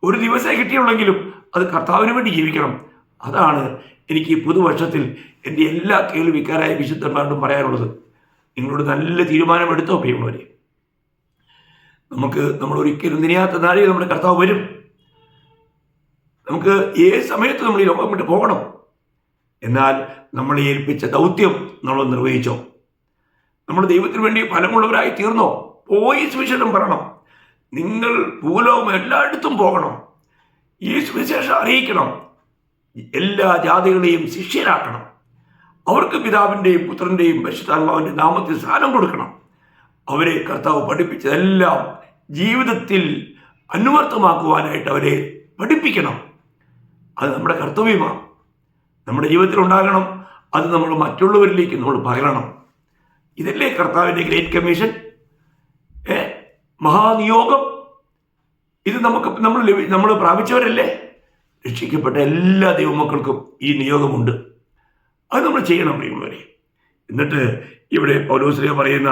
ഒരു ദിവസമേ കിട്ടിയുള്ളെങ്കിലും അത് കർത്താവിന് വേണ്ടി ജീവിക്കണം. അതാണ് എനിക്ക് ഈ പുതുവർഷത്തിൽ എൻ്റെ എല്ലാ കേൾവിക്കാരായ വിശുദ്ധന്മാരോടും പറയാനുള്ളത്. നിങ്ങളോട് നല്ല തീരുമാനമെടുത്തോ പ്രിയമുള്ളവരെ. നമ്മൾ ഒരിക്കലും നിനയാത്ത നാഴിക നമ്മുടെ കർത്താവ് വരും. നമുക്ക് ഏത് സമയത്ത് നമ്മൾ ഈ ലോകം വിട്ട് പോകണം. എന്നാൽ നമ്മളെ ഏൽപ്പിച്ച ദൗത്യം നമ്മൾ നിർവഹിച്ചോ? നമ്മൾ ദൈവത്തിന് വേണ്ടി ഫലമുള്ളവരായി തീർന്നോ? പോയി സുവിശേഷം പറയണം. നിങ്ങൾ ഭൂലോകം എല്ലായിടത്തും പോകണം, ഈ സുവിശേഷം അറിയിക്കണം, എല്ലാ ജാതികളെയും ശിഷ്യരാക്കണം, അവർക്ക് പിതാവിൻ്റെയും പുത്രൻ്റെയും പരിശുദ്ധാത്മാവിൻ്റെ നാമത്തിൽ സ്ഥാനം കൊടുക്കണം. അവരെ കർത്താവ് പഠിപ്പിച്ചതെല്ലാം ജീവിതത്തിൽ അന്വർത്ഥമാക്കുവാനായിട്ട് അവരെ പഠിപ്പിക്കണം. അത് നമ്മുടെ കർത്തവ്യമാണ്, നമ്മുടെ ജീവിതത്തിൽ ഉണ്ടാകണം. അത് നമ്മൾ മറ്റുള്ളവരിലേക്ക് നമ്മൾ പകരണം. ഇതല്ലേ കർത്താവിൻ്റെ ഗ്രേറ്റ് കമ്മീഷൻ, മഹാനിയോഗം. ഇത് നമ്മൾ പ്രാപിച്ചവരല്ലേ? രക്ഷിക്കപ്പെട്ട എല്ലാ ദൈവമക്കൾക്കും ഈ നിയോഗമുണ്ട്. അത് നമ്മൾ ചെയ്യണം പ്രിയമുള്ളവരെ. എന്നിട്ട് ഇവിടെ പൗലോസ്ലീഹ പറയുന്ന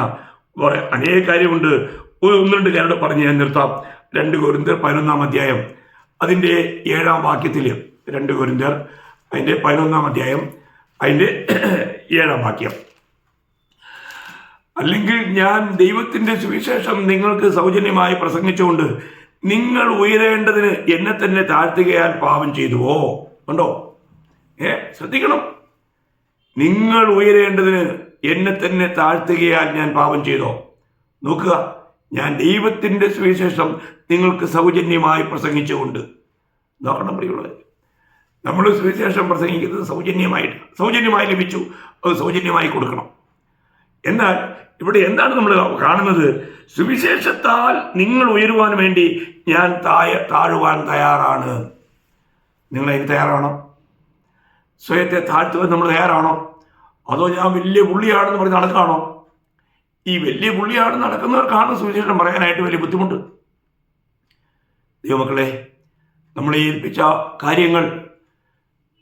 കുറെ അനേക കാര്യമുണ്ട്. ഒന്ന് രണ്ട് കാര്യം പറഞ്ഞ് ഞാൻ നിർത്താം. 2 കൊരിന്ത്യർ 11-ാം അധ്യായം അതിൻ്റെ 7-ാം വാക്യത്തിൽ, 2 കൊരിന്ത്യർ അതിൻ്റെ 11-ാം അധ്യായം അതിൻ്റെ 7-ാം വാക്യം. അല്ലെങ്കിൽ ഞാൻ ദൈവത്തിൻ്റെ സുവിശേഷം നിങ്ങൾക്ക് സൗജന്യമായി പ്രസംഗിച്ചുകൊണ്ട് നിങ്ങൾ ഉയരേണ്ടതിന് എന്നെ തന്നെ താഴ്ത്തുകയാൽ പാപം ചെയ്തുവോ? ഉണ്ടോ? ശ്രദ്ധിക്കണം. നിങ്ങൾ ഉയരേണ്ടതിന് എന്നെ തന്നെ താഴ്ത്തുകയാൽ ഞാൻ പാപം ചെയ്തോ? നോക്കുക, ഞാൻ ദൈവത്തിൻ്റെ സുവിശേഷം നിങ്ങൾക്ക് സൗജന്യമായി പ്രസംഗിച്ചുകൊണ്ട്. നോക്കണം പ്രിയമുള്ളവരെ, നമ്മൾ സുവിശേഷം പ്രസംഗിക്കുന്നത് സൗജന്യമായി ലഭിച്ചു, അത് സൗജന്യമായി കൊടുക്കണം. എന്നാൽ ഇവിടെ എന്താണ് നമ്മൾ കാണുന്നത്? സുവിശേഷത്താൽ നിങ്ങൾ ഉയരുവാൻ വേണ്ടി ഞാൻ താഴുവാൻ തയ്യാറാണ്. നിങ്ങളതിന് തയ്യാറാണോ? സ്വയത്തെ താഴ്ത്തുവാൻ നമ്മൾ തയ്യാറാണോ? അതോ ഞാൻ വലിയ പുള്ളിയാണെന്ന് പറഞ്ഞ് നടക്കുകയാണോ? ഈ വലിയ പുള്ളിയാണെന്ന് നടക്കുന്നവർക്കാണ് സുവിശേഷം പറയാനായിട്ട് വലിയ ബുദ്ധിമുട്ട്. ദൈവമക്കളെ, നമ്മളെ ഏൽപ്പിച്ച കാര്യങ്ങൾ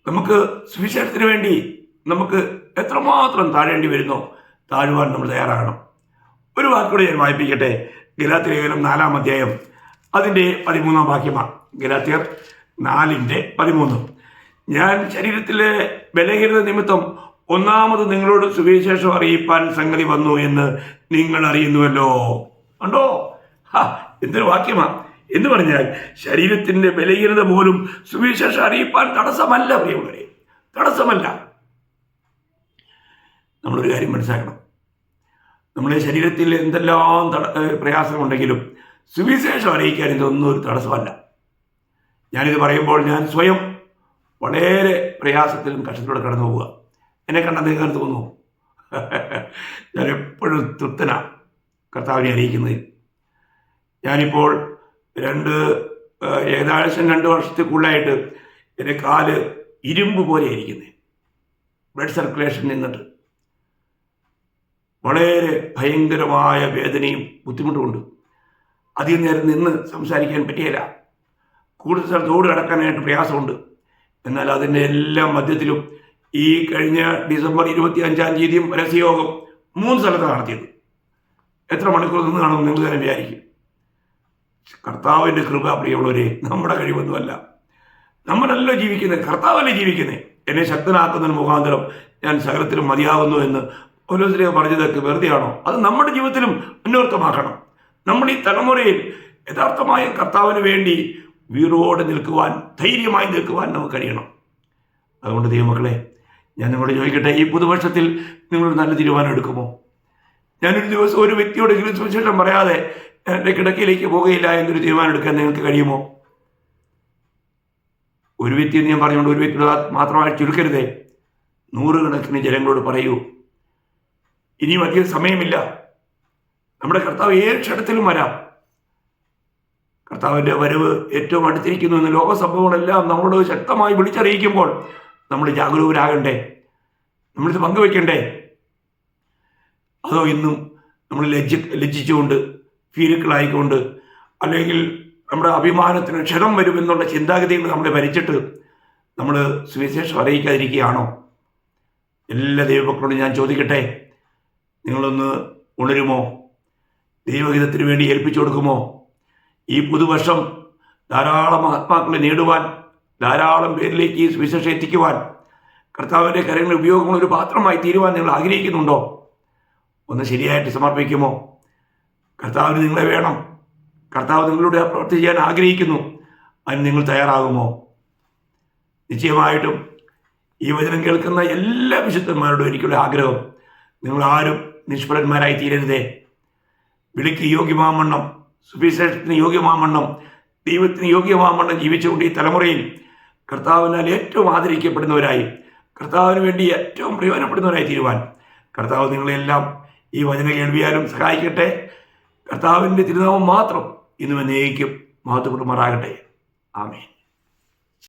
നമുക്ക് സുവിശേഷത്തിന് വേണ്ടി നമുക്ക് എത്രമാത്രം താഴേണ്ടി വരുന്നോ താഴുവാൻ നമ്മൾ തയ്യാറാകണം. ഒരു വാക്കുകൂടെ ഞാൻ വായിപ്പിക്കട്ടെ. ഗലാത്യർ ലേഖനം 4-ാം അധ്യായം അതിൻ്റെ 13-ാം വാക്യമാണ്. ഗലാത്യർ 4:13. ഞാൻ ശരീരത്തിലെ ബലഹീനത നിമിത്തം ഒന്നാമത് നിങ്ങളോട് സുവിശേഷം അറിയിപ്പാൻ സംഗതി വന്നു എന്ന് നിങ്ങൾ അറിയുന്നുവല്ലോ. ഉണ്ടോ? എന്തൊരു വാക്യമാണ്! എന്ന് പറഞ്ഞാൽ ശരീരത്തിൻ്റെ ബലഹീനത പോലും സുവിശേഷം അറിയിപ്പാൻ തടസ്സമല്ല പ്രിയമുള്ളവരെ, തടസ്സമല്ല. നമ്മളൊരു കാര്യം മനസ്സിലാക്കണം. നമ്മുടെ ശരീരത്തിൽ എന്തെല്ലാം പ്രയാസമുണ്ടെങ്കിലും സുവിശേഷം അറിയിക്കാൻ ഇതൊന്നും ഒരു തടസ്സമല്ല. ഞാനിത് പറയുമ്പോൾ ഞാൻ സ്വയം വളരെ പ്രയാസത്തിലും കഷ്ടത്തിലൂടെ കടന്നു പോവുക. എന്നെ കണ്ടാൽ നിങ്ങൾക്ക് തോന്നുന്നു ഞാൻ എപ്പോഴും തൃപ്തനാണ് കർത്താവിനെ അറിയിക്കുന്നതിൽ. ഞാനിപ്പോൾ ഏകദേശം 2 വർഷത്തിൽ കൂടുതലായിട്ട് എൻ്റെ കാല് ഇരുമ്പ് പോലെ ഇരിക്കുന്നത്, ബ്ലഡ് സർക്കുലേഷൻ നിന്നിട്ട് വളരെ ഭയങ്കരമായ വേദനയും ബുദ്ധിമുട്ടുമുണ്ട്. അധികം നേരം നിന്ന് സംസാരിക്കാൻ പറ്റിയില്ല. കൂടുതൽ സ്ഥലത്തോട് കിടക്കാനായിട്ട് പ്രയാസമുണ്ട്. എന്നാൽ അതിൻ്റെ എല്ലാം മധ്യത്തിലും ഈ കഴിഞ്ഞ ഡിസംബർ 25-ാം തീയതിയും പരസ്യയോഗം 3 സ്ഥലത്ത് നടത്തിയത്. എത്ര മണിക്കൂർ നിന്ന് കാണുമെന്ന് നിങ്ങൾ തന്നെ വിചാരിക്കും. കർത്താവിൻ്റെ കൃപ പ്രിയമുള്ളവരെ, നമ്മുടെ കഴിവൊന്നുമല്ല. നമ്മളല്ല ജീവിക്കുന്നത്, കർത്താവല്ലേ ജീവിക്കുന്നത്. എന്നെ ശക്തനാക്കുന്നതിന് മുഖാന്തരം ഞാൻ സകലത്തിലും മതിയാകുന്നു എന്ന് പൗലോസ്ലീഹ പറഞ്ഞതൊക്കെ വെറുതെയാണോ? അത് നമ്മുടെ ജീവിതത്തിലും അന്വർത്ഥമാക്കണം. നമ്മൾ ഈ തലമുറയിൽ യഥാർത്ഥമായ കർത്താവിന് വേണ്ടി വീറോടെ നിൽക്കുവാൻ, ധൈര്യമായി നിൽക്കുവാൻ നമുക്ക് കഴിയണം. അതുകൊണ്ട് ദൈവമക്കളെ, ഞാൻ നിങ്ങളോട് ചോദിക്കട്ടെ, ഈ പുതുവർഷത്തിൽ നിങ്ങളൊരു നല്ല തീരുമാനം എടുക്കുമോ? ഞാനൊരു ദിവസം ഒരു വ്യക്തിയോട് സുവിശേഷം പറയാതെ എൻ്റെ കിടക്കയിലേക്ക് പോകുകയില്ല എന്നൊരു തീരുമാനം എടുക്കാൻ നിങ്ങൾക്ക് കഴിയുമോ? ഒരു വ്യക്തി എന്ന് ഞാൻ പറഞ്ഞുകൊണ്ട് ഒരു വ്യക്തിയോട് മാത്രമായി ചുരുക്കരുതേ. 100 കണക്കിന് ജനങ്ങളോട് പറയൂ. ഇനിയും അധികം സമയമില്ല. നമ്മുടെ കർത്താവ് ഏത് ക്ഷണത്തിലും വരാം. കർത്താവിൻ്റെ വരവ് ഏറ്റവും അടുത്തിരിക്കുന്നു എന്ന് ലോക സംഭവങ്ങളെല്ലാം നമ്മളോട് ശക്തമായി വിളിച്ചറിയിക്കുമ്പോൾ നമ്മൾ ജാഗരൂകരാകണ്ടേ? നമ്മളിത് പങ്കുവെക്കണ്ടേ? അതോ ഇന്നും നമ്മൾ ലജ്ജിച്ചുകൊണ്ട്, ഭീരുക്കളായിക്കൊണ്ട്, അല്ലെങ്കിൽ നമ്മുടെ അഭിമാനത്തിന് ക്ഷതം വരുമെന്നുള്ള ചിന്താഗതികൾ നമ്മളെ ഭരിച്ചിട്ട് നമ്മൾ സുവിശേഷം അറിയിക്കാതിരിക്കുകയാണോ? എല്ലാ ദൈവമക്കളോടും ഞാൻ ചോദിക്കട്ടെ, നിങ്ങളൊന്ന് ഉണരുമോ? ദൈവഹിതത്തിന് വേണ്ടി ഏൽപ്പിച്ചു കൊടുക്കുമോ? ഈ പുതുവർഷം ധാരാളം ആത്മാക്കളെ നേടുവാൻ, ധാരാളം പേരിലേക്ക് ഈ സുവിശേഷം എത്തിക്കുവാൻ, കർത്താവിൻ്റെ കരങ്ങളിൽ ഉപയോഗമുള്ള ഒരു പാത്രമായി തീരുവാൻ നിങ്ങൾ ആഗ്രഹിക്കുന്നുണ്ടോ? ഒന്ന് ശരിയായിട്ട് സമർപ്പിക്കുമോ? കർത്താവിന് നിങ്ങളെ വേണം. കർത്താവ് നിങ്ങളുടെ പ്രവൃത്തി ചെയ്യാൻ ആഗ്രഹിക്കുന്നു. അതിന് നിങ്ങൾ തയ്യാറാകുമോ? നിശ്ചയമായിട്ടും ഈ വചനം കേൾക്കുന്ന എല്ലാ വിശുദ്ധന്മാരോടും എനിക്കുള്ള ആഗ്രഹം, നിങ്ങളാരും നിഷ്ഫലന്മാരായി തീരരുതേ. വിളിക്ക് യോഗ്യമാവണ്ണം, സുവിശേഷത്തിന് യോഗ്യമാവണ്ണം, ദൈവത്തിന് യോഗ്യമാവണ്ണം ജീവിച്ചുകൊണ്ട് ഈ തലമുറയിൽ കർത്താവിനാൽ ഏറ്റവും ആദരിക്കപ്പെടുന്നവരായി, കർത്താവിന് വേണ്ടി ഏറ്റവും പ്രയോജനപ്പെടുന്നവരായി തീരുവാൻ കർത്താവ് നിങ്ങളെല്ലാം ഈ വചന കേൾവിയാലും സഹായിക്കട്ടെ. കർത്താവിൻ്റെ തിരുനാമം മാത്രം ഇന്നും എന്നേക്കും മഹത്വപ്പെടുമാറാകട്ടെ. ആമേൻ.